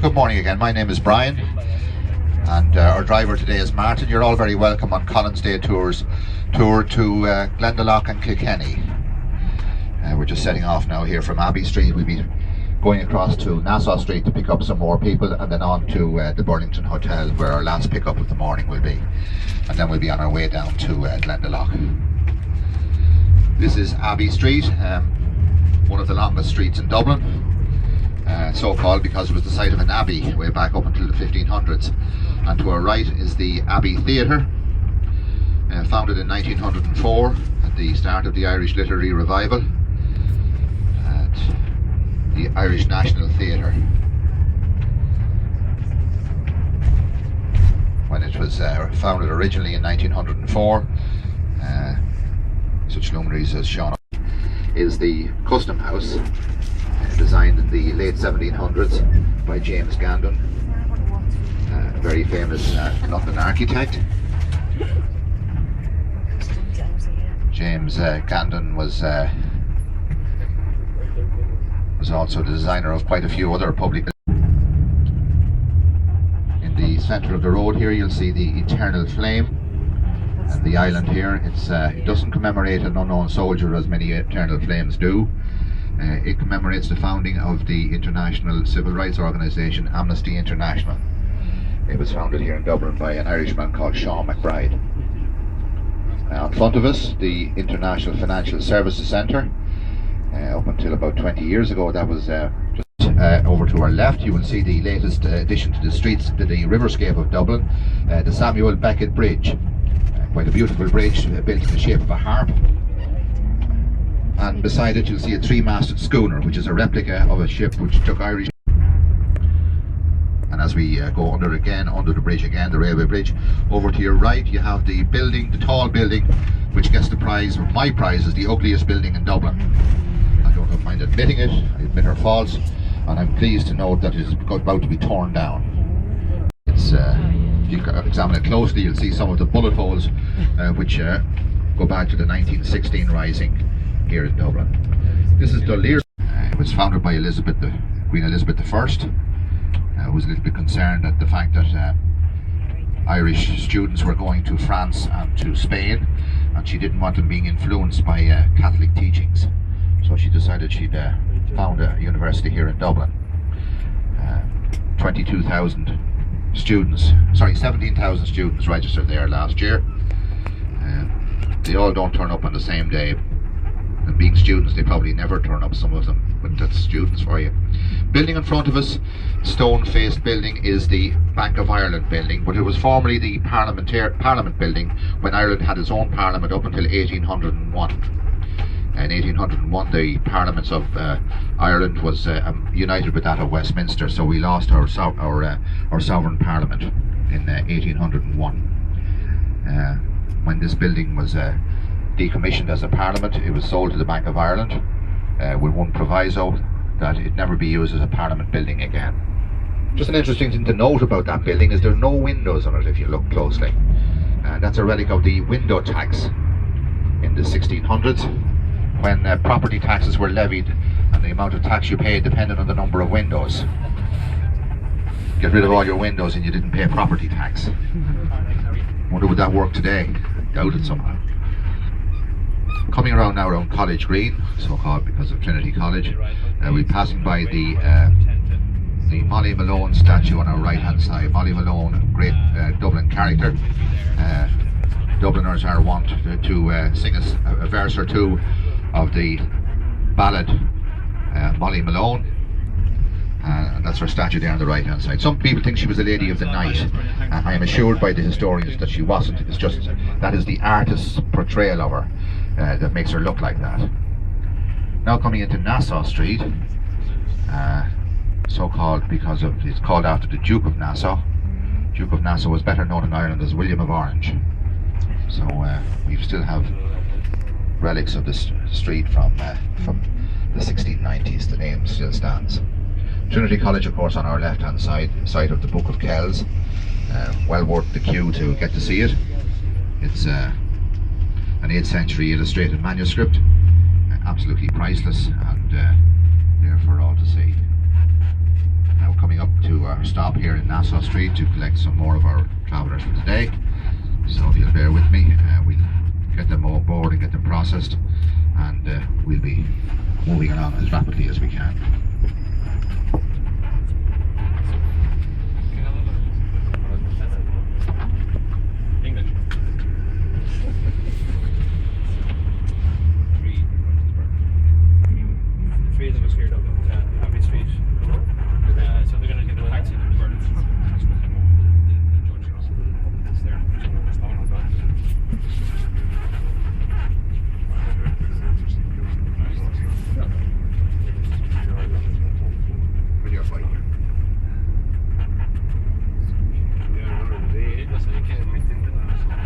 good morning again. My name is Brian, and our driver today is Martin. You're all very welcome on Collins Day Tours tour to Glendalough and Kilkenny. We're just setting off now here from Abbey Street. We'll be going across to Nassau Street to pick up some more people, and then on to the Burlington Hotel, where our last pickup of the morning will be, and then we'll be on our way down to Glendalough. This is Abbey Street, one of the longest streets in Dublin. So called because it was the site of an abbey way back up until the 1500s. And to our right is the Abbey Theatre, founded in 1904 at the start of the Irish Literary Revival at the Irish National Theatre. When it was founded originally in 1904, such luminaries as Sean is the Custom House, designed in the late 1700s by James Gandon, a very famous London architect. James Gandon was also the designer of quite a few other public. In the centre of the road here you'll see the Eternal Flame, and the island here, it doesn't commemorate an unknown soldier as many Eternal Flames do. It commemorates the founding of the international civil rights organisation Amnesty International. It was founded here in Dublin by an Irishman called Sean McBride. In front of us, the International Financial Services Centre. Up until about 20 years ago, that was just over to our left. You will see the latest addition to the streets, to the riverscape of Dublin, the Samuel Beckett Bridge. Quite a beautiful bridge built in the shape of a harp. And beside it you'll see a three-masted schooner, which is a replica of a ship which took Irish. And as we go under the bridge again, the railway bridge, over to your right you have the building, the tall building, which gets the prize. My prize is the ugliest building in Dublin. I don't mind admitting it, I admit our faults, and I'm pleased to note that it is about to be torn down. It's, if you examine it closely, you'll see some of the bullet holes which go back to the 1916 Rising here in Dublin. This is Duleer. It was founded by Queen Elizabeth I, who was a little bit concerned at the fact that Irish students were going to France and to Spain, and she didn't want them being influenced by Catholic teachings. So she decided she'd found a university here in Dublin. 17,000 students registered there last year. They all don't turn up on the same day. And being students, they probably never turn up, some of them, but that's students for you. Building in front of us, stone-faced building, is the Bank of Ireland building, but it was formerly the Parliament building when Ireland had its own Parliament up until 1801. In 1801 the Parliaments of Ireland was united with that of Westminster, so we lost our sovereign Parliament in 1801. When this building was decommissioned as a Parliament, it was sold to the Bank of Ireland with one proviso, that it never be used as a Parliament building again. Just an interesting thing to note about that building is there are no windows on it if you look closely. That's a relic of the window tax in the 1600s, when property taxes were levied and the amount of tax you paid depended on the number of windows. Get rid of all your windows and you didn't pay property tax. Wonder would that work today? I doubt it somehow. Coming around now around College Green, so called because of Trinity College, we're passing by the Molly Malone statue on our right hand side. Molly Malone, great Dublin character. Dubliners are wont to sing a verse or two of the ballad Molly Malone, and that's her statue there on the right hand side. Some people think she was a lady of the night. I am assured by the historians that she wasn't. It's just that is the artist's portrayal of her that makes her look like that. Now coming into Nassau Street, so called because it's called after the Duke of Nassau. Duke of Nassau was better known in Ireland as William of Orange. So we still have relics of this street from the 1690s. The name still stands. Trinity College, of course, on our left hand side, site of the Book of Kells. Well worth the queue to get to see it. It's an 8th century illustrated manuscript, absolutely priceless, and there for all to see. Now coming coming up to our stop here in Nassau Street to collect some more of our travellers for the day. So if you'll bear with me, we'll get them all aboard and get them processed, and we'll be moving along as rapidly as we can.